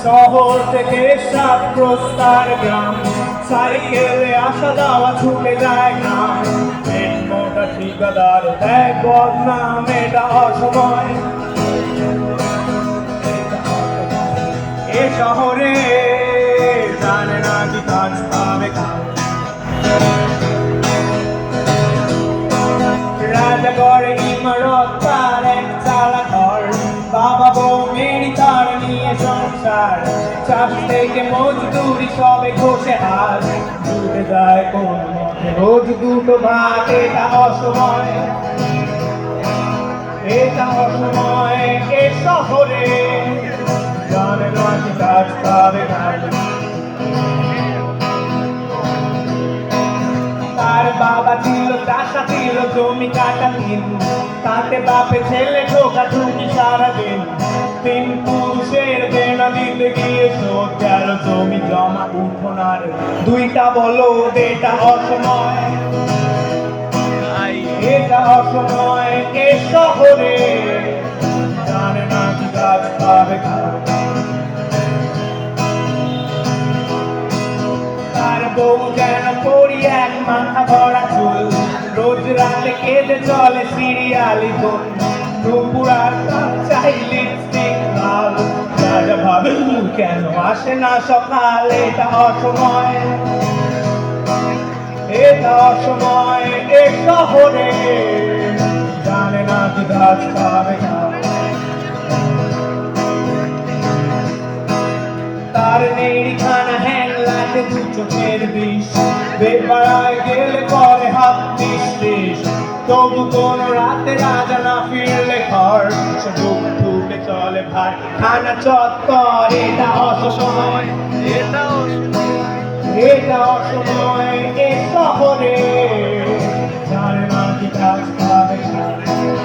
শহর থেকে সাত প্রস্তার গ্রাম, সাইকেলে আসা যাওয়া ছুটে যায় গ্রাম। মোটা ঠিকাদার দেখ বদনাম, এটা অসময়। এ শহরে জানে না কি কাজ পাবে রাজাগড়ে ইমারত তার এক চালা ঘর, বাবা বউ মেরি তার নিয়ে সংসার। চাষ থেকে মজদুরি সবে ঘষে হাত, জুটে যায় কোন মতে রোজ দুটো ভাত। এটা অসময়, এটা অসময়। এ শহরে জানে না কি কাজ পাবে কাজ। তার বাবা ছিল চাষা, ছিল জমি কাটা দিন, তাতে বাপে ছেলে ঠোকাঠুকি সারাদিন। তিন পুরুষের দেনা দিতে গিয়ে ১৭ জমি জমা উঠোনার দুইটা বলো। এটা অসময়, এটা অসময়। এ শহরে জানে না কি কাজ পাবে কাজ। তার বউ যেন পড়ি এক মাথা ভরা চুল, রোজ রাতে কেঁদে চলে সিরিয়ালি বোন। দুপুর আর চাই লিপস্টিক লাল, রাজা ভাবে কেন আসে না সকাল। এটা অসময়, এটা অসময়। এ শহরে জানে না কি কাজ পাবে কাজ। তার নেই খানা হ্যাং লাগে দু চোখের বিষ, বেপাড়ায় গেলে করে হাত নিঃশ্বাস। তবু কোন রাতে রাজা না ফিরলে ঘর, সে বুক ফুটে চলে ভাই খানা চত্বর। এটা অসময়, এটা অসময়। এ শহরে